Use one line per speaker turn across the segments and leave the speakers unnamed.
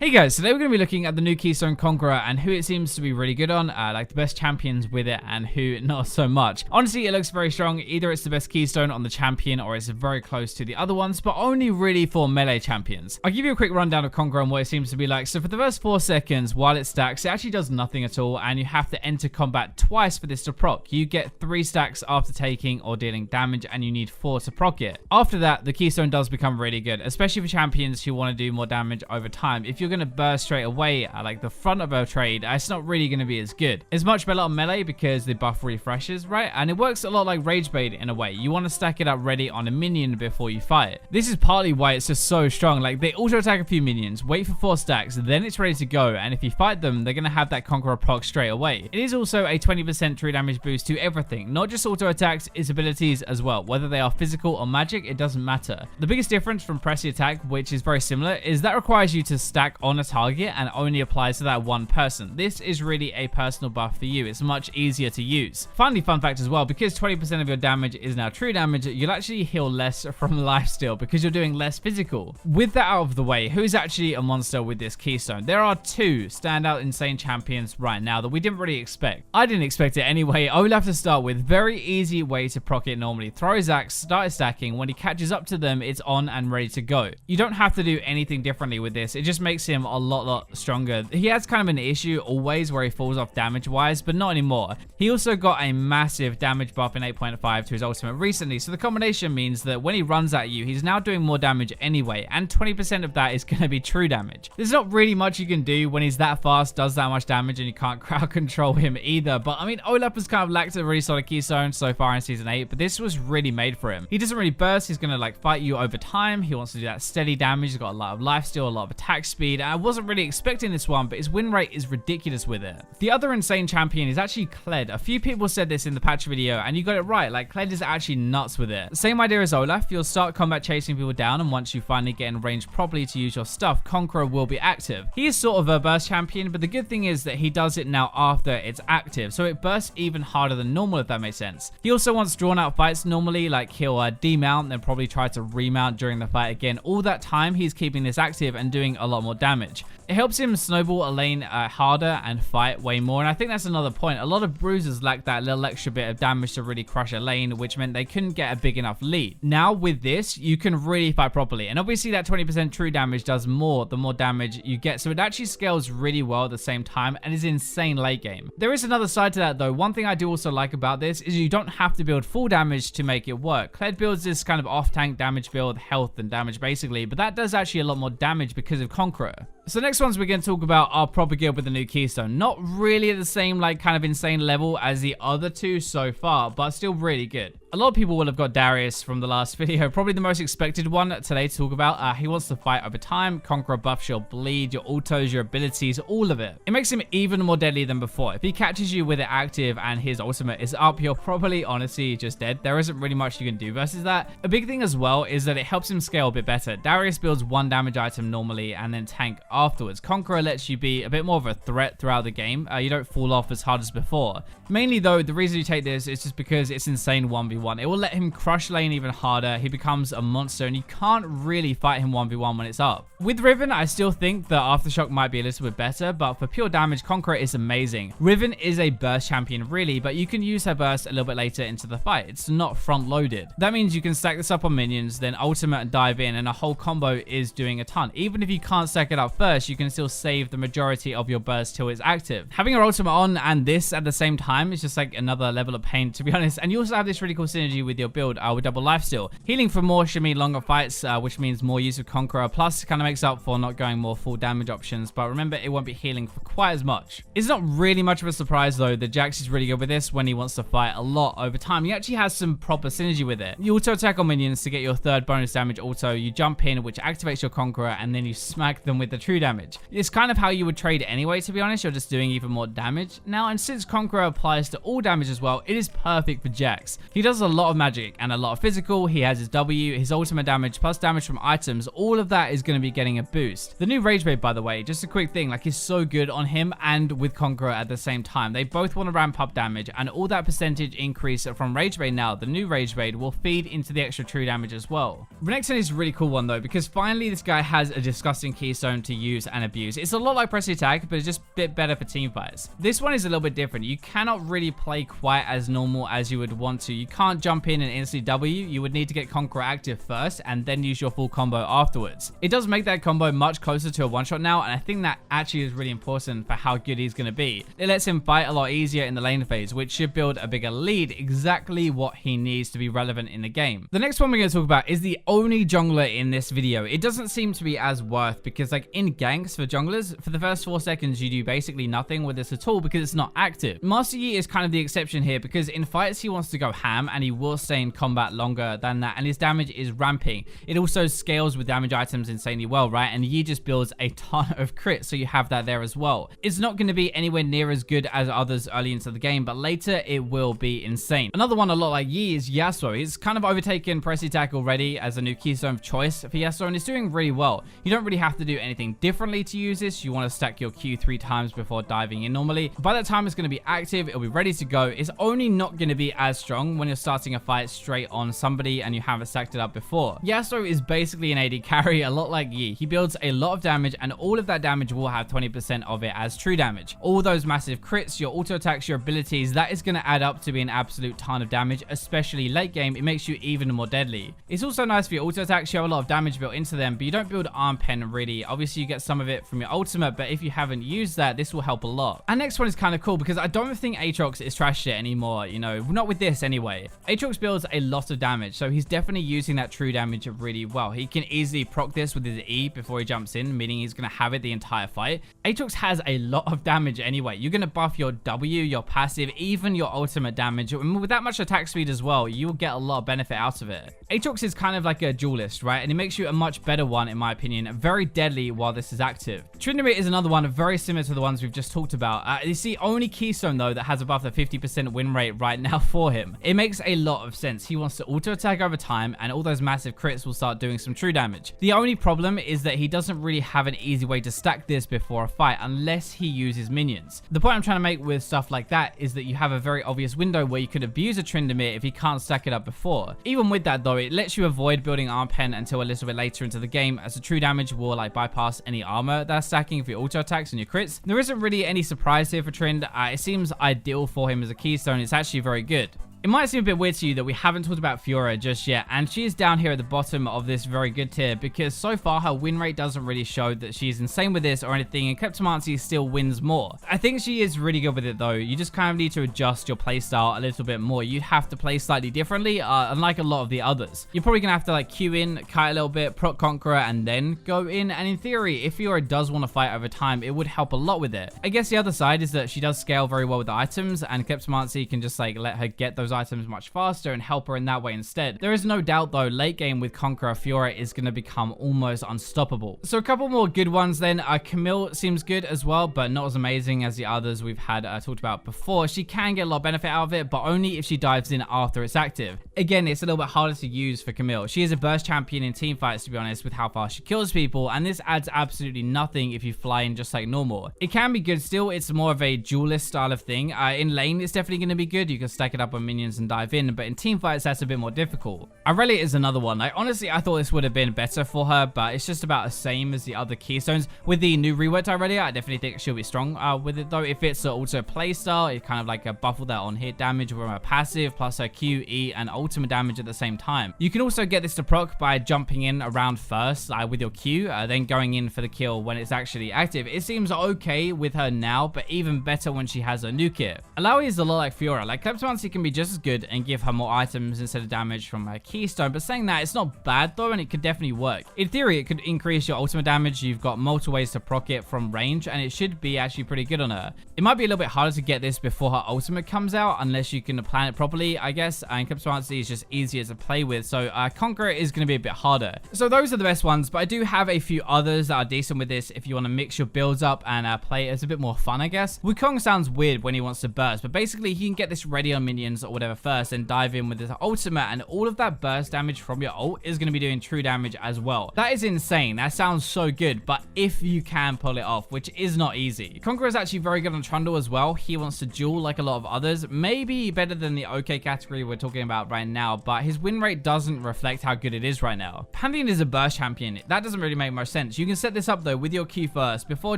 Hey guys, today we're going to be looking at the new Keystone Conqueror and who it seems to be really good on, like the best champions with it and who not so much. Honestly, it looks very strong. Either it's the best Keystone on the champion or it's very close to the other ones, but only really for melee champions. I'll give you a quick rundown of Conqueror and what it seems to be like. So for the first 4 seconds, while it stacks, it actually does nothing at all, and you have to enter combat twice for this to proc. You get 3 stacks after taking or dealing damage, and you need 4 to proc it. After that, the Keystone does become really good, especially for champions who want to do more damage over time. If you're going to burst straight away at like the front of a trade, it's not really going to be as good. It's much better on melee because the buff refreshes, right? And it works a lot like rageblade in a way. You want to stack it up ready on a minion before you fight it. This is partly why it's just so strong. Like they auto attack a few minions, wait for 4 stacks, then it's ready to go, and if you fight them, they're going to have that Conqueror proc straight away. It is also a 20% true damage boost to everything, not just auto attacks, its abilities as well. Whether they are physical or magic, it doesn't matter. The biggest difference from pressy attack, which is very similar, is that requires you to stack on a target and only applies to that one person. This is really a personal buff for you. It's much easier to use. Finally, fun fact as well, because 20% of your damage is now true damage, you'll actually heal less from lifesteal because you're doing less physical. With that out of the way, who's actually a monster with this Keystone? There are 2 standout insane champions right now that we didn't really expect. I didn't expect it anyway. Olaf to start with. Very easy way to proc it normally. Throw his axe, start stacking. When he catches up to them, it's on and ready to go. You don't have to do anything differently with this. It just makes him a lot stronger. He has kind of an issue always where he falls off damage wise, but not anymore. He also got a massive damage buff in 8.5 to his ultimate recently, so the combination means that when he runs at you, he's now doing more damage anyway, and 20% of that is going to be true damage. There's not really much you can do when he's that fast, does that much damage, and you can't crowd control him either. But I mean, Olaf has kind of lacked a really solid Keystone so far in season 8, but this was really made for him. He doesn't really burst. He's going to like fight you over time. He wants to do that steady damage. He's got a lot of lifesteal, a lot of attack speed, and I wasn't really expecting this one, but his win rate is ridiculous with it. The other insane champion is actually Kled. A few people said this in the patch video, and you got it right. Like, Kled is actually nuts with it. Same idea as Olaf. You'll start combat chasing people down, and once you finally get in range properly to use your stuff, Conqueror will be active. He is sort of a burst champion, but the good thing is that he does it now after it's active, so it bursts even harder than normal, if that makes sense. He also wants drawn out fights normally, like he'll demount, then probably try to remount during the fight again. All that time, he's keeping this active and doing a lot more damage. It helps him snowball a lane harder and fight way more, and I think that's another point. A lot of bruisers lack that little extra bit of damage to really crush a lane, which meant they couldn't get a big enough lead. Now with this, you can really fight properly, and obviously that 20% true damage does more the more damage you get, so it actually scales really well at the same time and is insane late game. There is another side to that though. One thing I do also like about this is you don't have to build full damage to make it work. Kled builds this kind of off-tank damage build, health and damage basically, but that does actually a lot more damage because of Conqueror. So next ones we're going to talk about are proper guild with the new Keystone. Not really at the same like kind of insane level as the other 2 so far, but still really good. A lot of people will have got Darius from the last video, probably the most expected one today to talk about. He wants to fight over time. Conqueror buffs your bleed, your autos, your abilities, all of it. It makes him even more deadly than before. If he catches you with it active and his ultimate is up, you're probably honestly just dead. There isn't really much you can do versus that. A big thing as well is that it helps him scale a bit better. Darius builds 1 damage item normally and then tank afterwards. Conqueror lets you be a bit more of a threat throughout the game. You don't fall off as hard as before. Mainly though, the reason you take this is just because it's insane 1v1. It will let him crush lane even harder. He becomes a monster and you can't really fight him 1v1 when it's up. With Riven, I still think that Aftershock might be a little bit better, but for pure damage, Conqueror is amazing. Riven is a burst champion really, but you can use her burst a little bit later into the fight. It's not front loaded. That means you can stack this up on minions, then ultimate and dive in, and a whole combo is doing a ton. Even if you can't stack it up first, you can still save the majority of your burst till it's active. Having her ultimate on and this at the same time is just like another level of pain, to be honest. And you also have this really cool synergy with your build with double lifesteal. Healing for more should mean longer fights, which means more use of Conqueror, plus kind of makes up for not going more full damage options, but remember it won't be healing for quite as much. It's not really much of a surprise though that Jax is really good with this when he wants to fight a lot over time. He actually has some proper synergy with it. You auto attack on minions to get your 3rd bonus damage auto, you jump in which activates your Conqueror, and then you smack them with the true damage. It's kind of how you would trade anyway, to be honest. You're just doing even more damage now, and since Conqueror applies to all damage as well, it is perfect for Jax. He does a lot of magic and a lot of physical. He has his W, his ultimate damage, plus damage from items. All of that is going to be getting a boost. The new rageblade, by the way, just a quick thing, like is so good on him and with Conqueror at the same time. They both want to ramp up damage, and all that percentage increase from rageblade now, the new rageblade, will feed into the extra true damage as well. The next one is a really cool one though, because finally this guy has a disgusting Keystone to use and abuse. It's a lot like press attack, but it's just a bit better for team fights. This one is a little bit different. You cannot really play quite as normal as you would want to. You can't jump in and instantly W. You would need to get Conqueror active first and then use your full combo afterwards. It does make that combo much closer to a one-shot now, and I think that actually is really important for how good he's going to be. It lets him fight a lot easier in the lane phase, which should build a bigger lead, exactly what he needs to be relevant in the game. The next one we're going to talk about is the only jungler in this video. It doesn't seem to be as worth because like in ganks for junglers, for the first 4 seconds you do basically nothing with this at all because it's not active. Master Yi is kind of the exception here because in fights he wants to go ham and he will stay in combat longer than that, and his damage is ramping. It also scales with damage items insanely well, right? And Yi just builds a ton of crits, so you have that there as well. It's not going to be anywhere near as good as others early into the game, but later it will be insane. Another one a lot like Yi is Yasuo. He's kind of overtaken press attack already as a new keystone of choice for Yasuo, and it's doing really well. You don't really have to do anything differently to use this. You want to stack your Q 3 times before diving in normally. By that time it's going to be active, it'll be ready to go. It's only not going to be as strong when you're starting a fight straight on somebody and you haven't stacked it up before. Yasuo is basically an AD carry, a lot like Yi. He builds a lot of damage, and all of that damage will have 20% of it as true damage. All those massive crits, your auto attacks, your abilities, that is going to add up to be an absolute ton of damage, especially late game. It makes you even more deadly. It's also nice for your auto attacks. You have a lot of damage built into them, but you don't build arm pen really. Obviously you get some of it from your ultimate, but if you haven't used that, this will help a lot. And next one is kind of cool because I don't think Aatrox is trash shit anymore, you know, not with this anyway. Aatrox builds a lot of damage, so he's definitely using that true damage really well. He can easily proc this with his E before he jumps in, meaning he's going to have it the entire fight. Aatrox has a lot of damage anyway. You're going to buff your W, your passive, even your ultimate damage. And with that much attack speed as well, you will get a lot of benefit out of it. Aatrox is kind of like a duelist, right? And it makes you a much better one, in my opinion. Very deadly while this is active. Tryndamere is another one very similar to the ones we've just talked about. It's the only keystone though that has above the 50% win rate right now for him. It makes a lot of sense. He wants to auto attack over time, and all those massive crits will start doing some true damage. The only problem is that he doesn't really have an easy way to stack this before a fight unless he uses minions. The point I'm trying to make with stuff like that is that you have a very obvious window where you could abuse a Tryndamere if he can't stack it up before. Even with that though, it lets you avoid building arm pen until a little bit later into the game, as the true damage will like bypass any armor that's stacking for your auto attacks and your crits. There isn't really any surprise here for Trynd. It seems ideal for him as a keystone. It's actually very good. It might seem a bit weird to you that we haven't talked about Fiora just yet, and she is down here at the bottom of this very good tier because so far her win rate doesn't really show that she's insane with this or anything, and Kleptomancy still wins more. I think she is really good with it though. You just kind of need to adjust your playstyle a little bit more. You have to play slightly differently, unlike a lot of the others. You're probably gonna have to like queue in, kite a little bit, proc Conqueror, and then go in, and in theory, if Fiora does want to fight over time, it would help a lot with it. I guess the other side is that she does scale very well with the items, and Kleptomancy can just like let her get those items much faster and help her in that way instead. There is no doubt though, late game with Conqueror, Fiora is going to become almost unstoppable. So a couple more good ones then. Camille seems good as well, but not as amazing as the others we've had talked about before. She can get a lot of benefit out of it, but only if she dives in after it's active. Again, it's a little bit harder to use for Camille. She is a burst champion in team fights, to be honest, with how fast she kills people, and this adds absolutely nothing if you fly in just like normal. It can be good still. It's more of a duelist style of thing. In lane, it's definitely going to be good. You can stack it up on minions and dive in, but in team fights that's a bit more difficult. Irelia is another one. Honestly, I thought this would have been better for her, but it's just about the same as the other keystones. With the new reworked Irelia, I definitely think she'll be strong with it though. If it's also playstyle, it's kind of like a buffle that on hit damage from her passive plus her Q, E, and ultimate damage at the same time. You can also get this to proc by jumping in around first with your Q, then going in for the kill when it's actually active. It seems okay with her now, but even better when she has her new kit. Alawi is a lot like Fiora. Like Kleptomancy can be just as good and give her more items instead of damage from her keystone, but saying that, it's not bad though, and it could definitely work. In theory, it could increase your ultimate damage. You've got multiple ways to proc it from range, and it should be actually pretty good on her. It might be a little bit harder to get this before her ultimate comes out, unless you can plan it properly, I guess, and Kleptomancy is just easier to play with, so Conqueror is going to be a bit harder. So those are the best ones, but I do have a few others that are decent with this if you want to mix your builds up and play it as a bit more fun, I guess. Wukong sounds weird when he wants to burst, but basically he can get this ready on minions whatever first, and dive in with this ultimate, and all of that burst damage from your ult is going to be doing true damage as well. That is insane. That sounds so good, but if you can pull it off, which is not easy. Conqueror is actually very good on Trundle as well. He wants to duel like a lot of others, maybe better than the OK category we're talking about right now, but his win rate doesn't reflect how good it is right now. Pantheon is a burst champion. That doesn't really make much sense. You can set this up though with your Q first before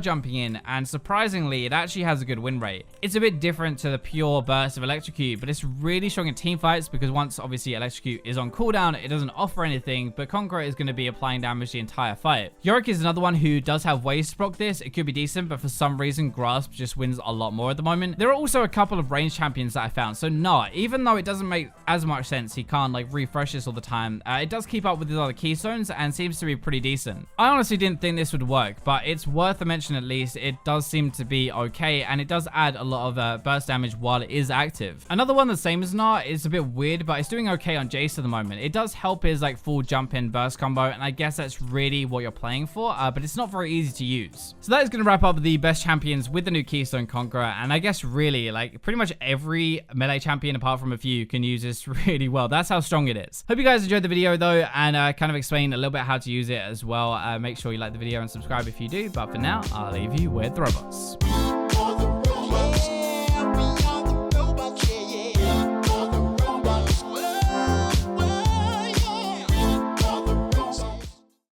jumping in, and surprisingly, it actually has a good win rate. It's a bit different to the pure burst of Electrocute, but it's really strong in team fights because once obviously Electrocute is on cooldown, it doesn't offer anything, but Conqueror is going to be applying damage the entire fight. Yorick is another one who does have ways to block this. It could be decent, but for some reason, Grasp just wins a lot more at the moment. There are also a couple of range champions that I found, so nah, even though it doesn't make as much sense, he can't like refresh this all the time, it does keep up with his other keystones and seems to be pretty decent. I honestly didn't think this would work, but it's worth a mention at least. It does seem to be okay, and it does add a lot of burst damage while it is active. Another one the same as Nah is a bit weird, but it's doing okay on Jace at the moment. It does help his like full jump in burst combo, and I guess that's really what you're playing for, but it's not very easy to use. So that is going to wrap up the best champions with the new Keystone Conqueror, and I guess really like pretty much every melee champion apart from a few can use this really well. That's how strong it is. Hope you guys enjoyed the video though, and kind of explain a little bit how to use it as well. Make sure you like the video and subscribe if you do, but for now, I'll leave you with the robots.